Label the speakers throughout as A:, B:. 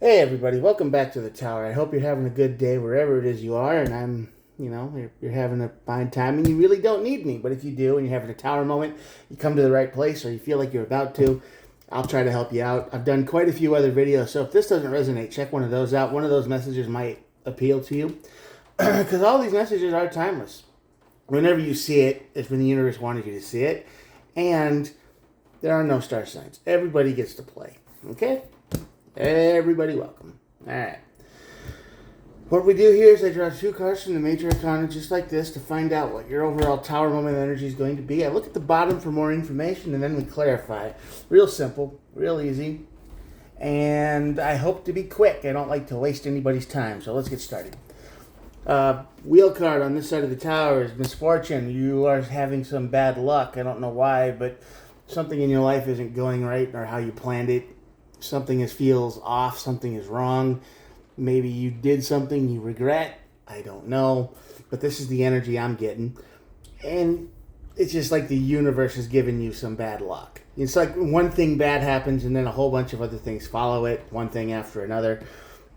A: Hey everybody, welcome back to the tower. I hope you're having a good day wherever it is you are, and you're having a fine time, and you really don't need me. But if you do, and you're having a tower moment, you come to the right place, or you feel like you're about to, I'll try to help you out. I've done quite a few other videos, so if this doesn't resonate, check one of those out. One of those messages might appeal to you, because all these messages are timeless. Whenever you see it, it's when the universe wanted you to see it, and there are no star signs. Everybody gets to play. Okay? Everybody welcome. Alright. What we do here is I draw two cards from the Major Arcana just like this to find out what your overall Tower Moment energy is going to be. I look at the bottom for more information and then we clarify. Real simple, real easy. And I hope to be quick. I don't like to waste anybody's time, so let's get started. Wheel card on this side of the tower is misfortune. You are having some bad luck. I don't know why, but something in your life isn't going right or how you planned it. Something feels off, something is wrong. Maybe you did something you regret. I don't know. But this is the energy I'm getting. And it's just like the universe is giving you some bad luck. It's like one thing bad happens and then a whole bunch of other things follow it, one thing after another.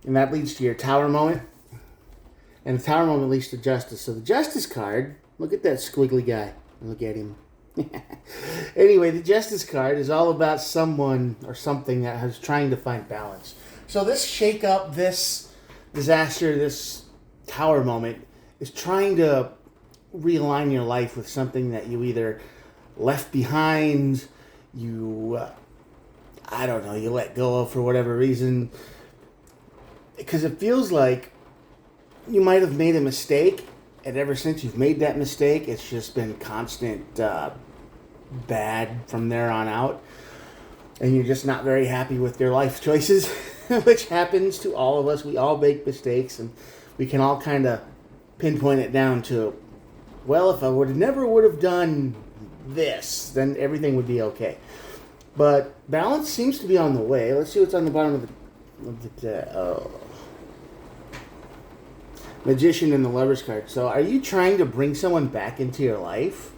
A: And that leads to your tower moment. And the tower moment leads to justice. So the justice card, look at that squiggly guy. Look at him. Anyway, the Justice card is all about someone or something that is trying to find balance. So this shake up, this disaster, this tower moment is trying to realign your life with something that you either left behind, I don't know, you let go of for whatever reason. Because it feels like you might have made a mistake, and ever since you've made that mistake, it's just been constant bad from there on out. And you're just not very happy with your life choices, which happens to all of us. We all make mistakes, and we can all kind of pinpoint it down to, well, if I never would have done this, then everything would be okay. But balance seems to be on the way. Let's see what's on the bottom of the Magician and the Lover's card. So are you trying to bring someone back into your life?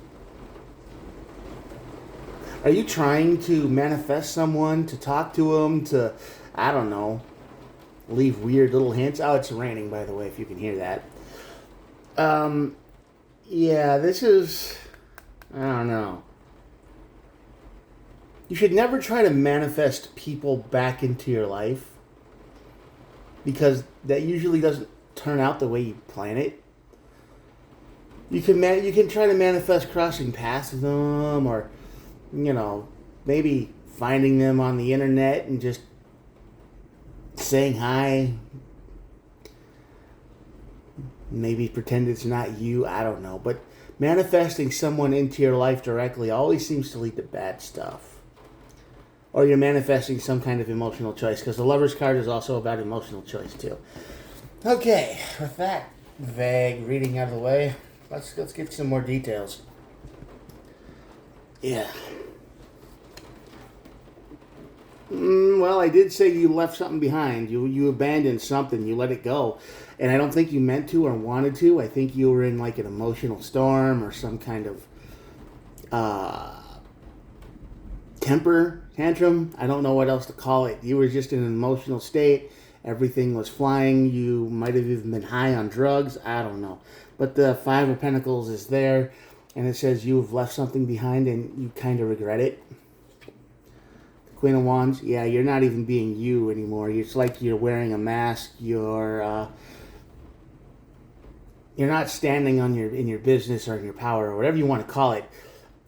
A: Are you trying to manifest someone, to talk to them, to, I don't know, leave weird little hints? Oh, it's raining, by the way, if you can hear that. Yeah, this is, I don't know. You should never try to manifest people back into your life, because that usually doesn't turn out the way you plan it. You can try to manifest crossing paths with them, or maybe finding them on the internet and just saying hi. Maybe pretend it's not you. I don't know, but manifesting someone into your life directly always seems to lead to bad stuff. Or you're manifesting some kind of emotional choice, because the Lover's card is also about emotional choice too. Okay, with that vague reading out of the way, let's get some more details. Yeah. Well, I did say you left something behind. You abandoned something. You let it go. And I don't think you meant to or wanted to. I think you were in like an emotional storm or some kind of temper tantrum. I don't know what else to call it. You were just in an emotional state. Everything was flying. You might have even been high on drugs. I don't know. But the Five of Pentacles is there, and it says you have left something behind and you kind of regret it. The Queen of Wands, yeah, you're not even being you anymore. It's like you're wearing a mask. You're not standing on in your business or in your power or whatever you want to call it.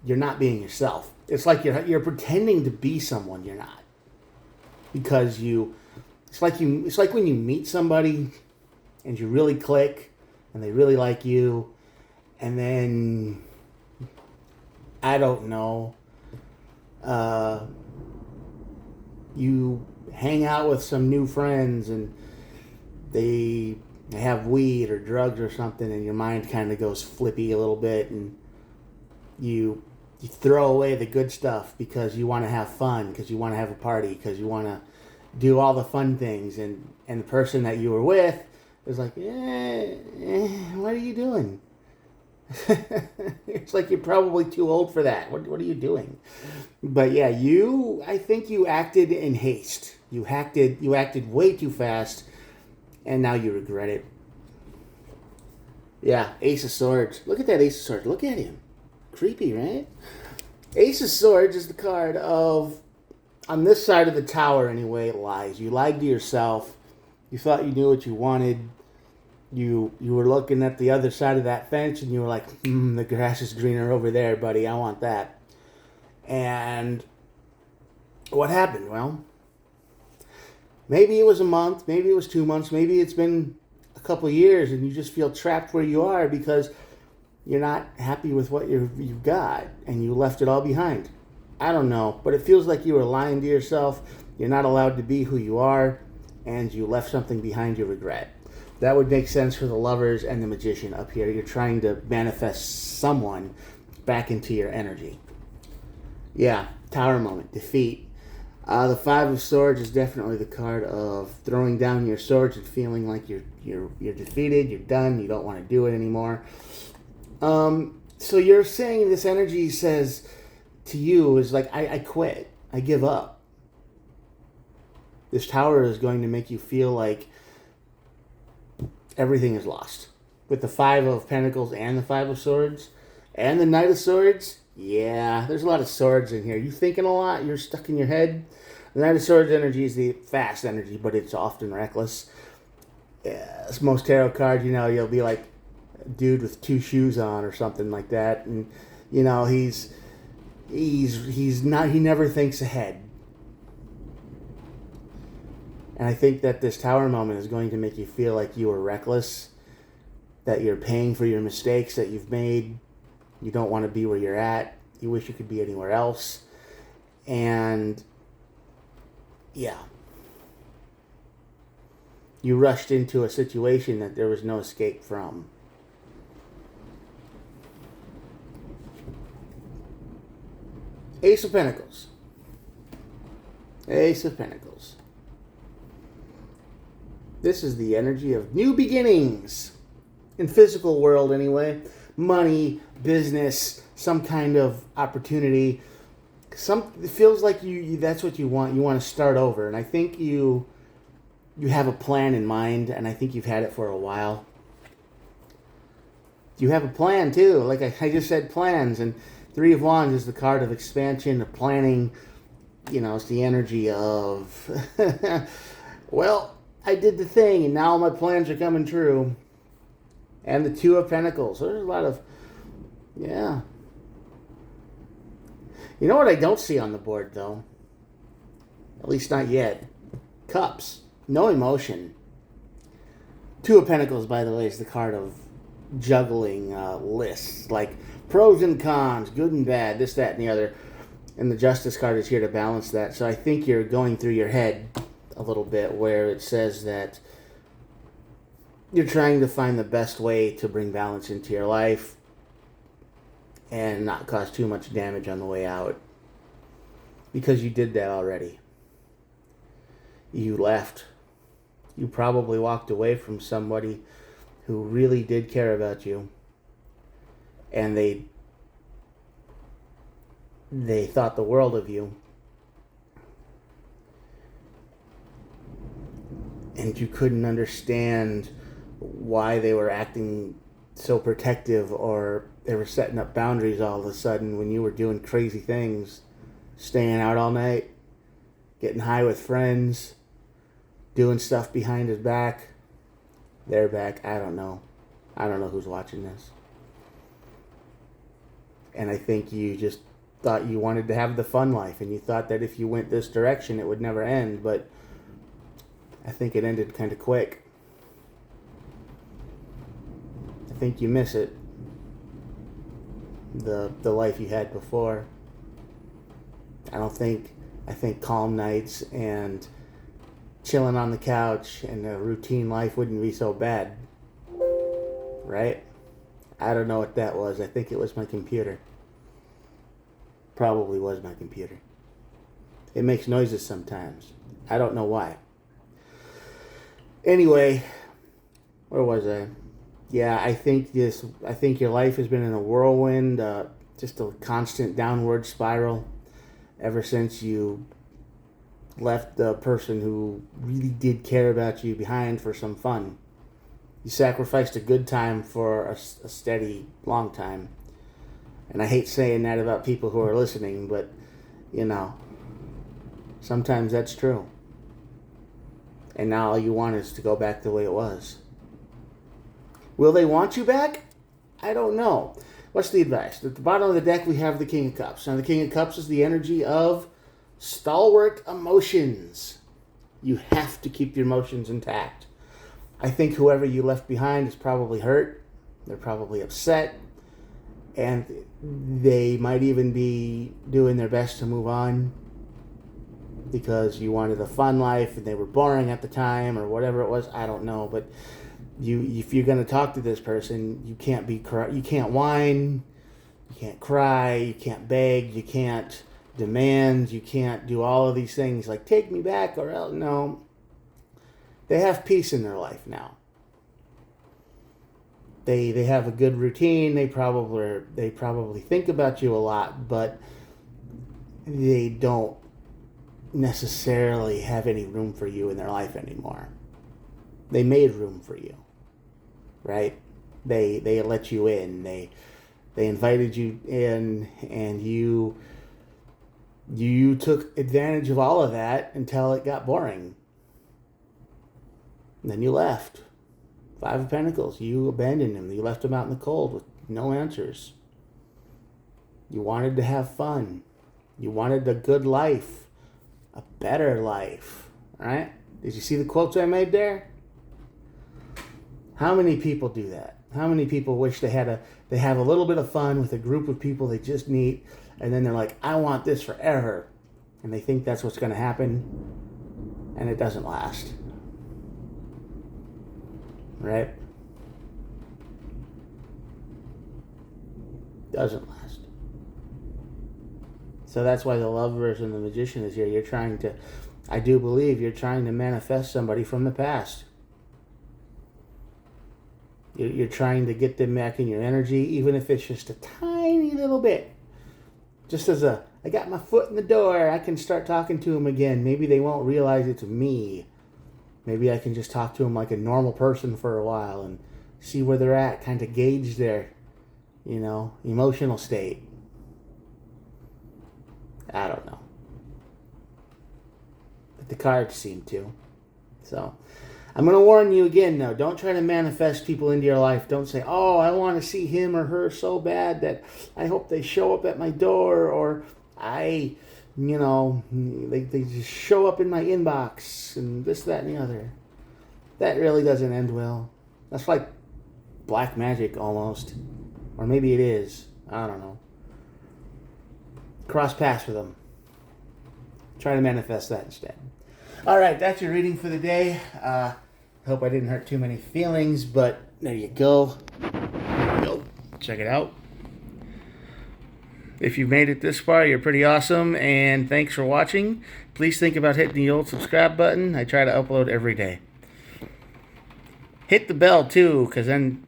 A: You're not being yourself. It's like you're pretending to be someone you're not, because It's like when you meet somebody and you really click and they really like you, and then I don't know, you hang out with some new friends and they have weed or drugs or something, and your mind kind of goes flippy a little bit, and you throw away the good stuff because you want to have fun, because you want to have a party, because you want to do all the fun things, and the person that you were with is like, what are you doing? It's like you're probably too old for that. What are you doing? But yeah, I think you acted in haste. You acted way too fast, and now you regret it. Yeah, Ace of Swords. Look at that Ace of Swords. Look at him. Creepy, right? Ace of Swords is the card of, on this side of the tower anyway, lies. You lied to yourself. You thought you knew what you wanted. You were looking at the other side of that fence and you were like, the grass is greener over there, buddy. I want that. And what happened? Well, maybe it was a month, maybe it was 2 months, maybe it's been a couple of years and you just feel trapped where you are because you're not happy with what you've got and you left it all behind. I don't know, but it feels like you were lying to yourself. You're not allowed to be who you are and you left something behind you regret. That would make sense for the Lovers and the Magician up here. You're trying to manifest someone back into your energy. Yeah, Tower moment, defeat. The Five of Swords is definitely the card of throwing down your swords and feeling like you're defeated, you're done, you don't want to do it anymore. So you're saying this energy says to you is like, I quit, I give up. This Tower is going to make you feel like everything is lost. With the Five of Pentacles and the Five of Swords and the Knight of Swords, yeah, there's a lot of swords in here. You thinking a lot, you're stuck in your head. The Knight of Swords energy is the fast energy, but it's often reckless. Yeah, most tarot cards, you'll be like a dude with two shoes on or something like that. And, he's not, he never thinks ahead. And I think that this Tower moment is going to make you feel like you were reckless, that you're paying for your mistakes that you've made. You don't want to be where you're at. You wish you could be anywhere else. And, yeah. You rushed into a situation that there was no escape from. Ace of Pentacles. Ace of Pentacles. This is the energy of new beginnings. In physical world anyway. Money, business, some kind of opportunity. It feels like you that's what you want. You want to start over. And I think you have a plan in mind, and I think you've had it for a while. You have a plan too. Like I just said, plans. And Three of Wands is the card of expansion, of planning. It's the energy of, well, I did the thing, and now my plans are coming true. And the Two of Pentacles. There's a lot of, yeah. You know what I don't see on the board, though? At least not yet. Cups. No emotion. Two of Pentacles, by the way, is the card of juggling lists. Like pros and cons, good and bad, this, that, and the other. And the Justice card is here to balance that. So I think you're going through your head a little bit where it says that you're trying to find the best way to bring balance into your life and not cause too much damage on the way out. Because you did that already. You left. You probably walked away from somebody who really did care about you. And they thought the world of you. And you couldn't understand why they were acting so protective, or they were setting up boundaries all of a sudden when you were doing crazy things, staying out all night, getting high with friends, doing stuff behind his back, their back. I don't know who's watching this. And I think you just thought you wanted to have the fun life, and you thought that if you went this direction it would never end, but I think it ended kind of quick. I think you miss it. The life you had before. I think calm nights and chilling on the couch and a routine life wouldn't be so bad. Right? I don't know what that was. I think it was my computer. Probably was my computer. It makes noises sometimes. I don't know why. Anyway, where was I? Yeah, I think your life has been in a whirlwind, just a constant downward spiral ever since you left the person who really did care about you behind for some fun. You sacrificed a good time for a steady, long time. And I hate saying that about people who are listening, but, sometimes that's true. And now all you want is to go back the way it was. Will they want you back? I don't know. What's the advice? At the bottom of the deck, we have the King of Cups. Now, the King of Cups is the energy of stalwart emotions. You have to keep your emotions intact. I think whoever you left behind is probably hurt. They're probably upset. And they might even be doing their best to move on because you wanted a fun life and they were boring at the time or whatever it was. I don't know. But if you're going to talk to this person, you can't whine, you can't cry, you can't beg, you can't demand, you can't do all of these things like take me back or else. No. They have peace in their life now. They have a good routine. They probably think about you a lot, but they don't necessarily have any room for you in their life anymore. They made room for you, right? They let you in. They invited you in, and you took advantage of all of that until it got boring. And then you left. Five of Pentacles. You abandoned him. You left him out in the cold with no answers. You wanted to have fun. You wanted a good life. A better life. Right? Did you see the quotes I made there? How many people do that? How many people wish they have a little bit of fun with a group of people they just meet, and then they're like, I want this forever. And they think that's what's going to happen, and it doesn't last. Right? Doesn't last. So that's why the Lovers and the Magician is here. I do believe you're trying to manifest somebody from the past. You're trying to get them back in your energy, even if it's just a tiny little bit. Just as I got my foot in the door, I can start talking to them again. Maybe they won't realize it's me. Maybe I can just talk to them like a normal person for a while and see where they're at, kind of gauge their, emotional state. I don't know. But the cards seem to. So, I'm going to warn you again, though. Don't try to manifest people into your life. Don't say, oh, I want to see him or her so bad that I hope they show up at my door, or they just show up in my inbox and this, that, and the other. That really doesn't end well. That's like black magic almost. Or maybe it is. I don't know. Cross paths with them. Try to manifest that instead. All right, that's your reading for the day. Hope I didn't hurt too many feelings, but there you go. Check it out. If you've made it this far, you're pretty awesome, and thanks for watching. Please think about hitting the old subscribe button. I try to upload every day. Hit the bell, too, because then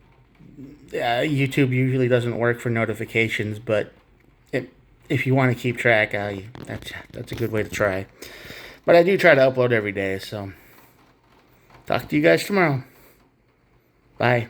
A: YouTube usually doesn't work for notifications, but if you want to keep track, that's a good way to try. But I do try to upload every day, so talk to you guys tomorrow. Bye.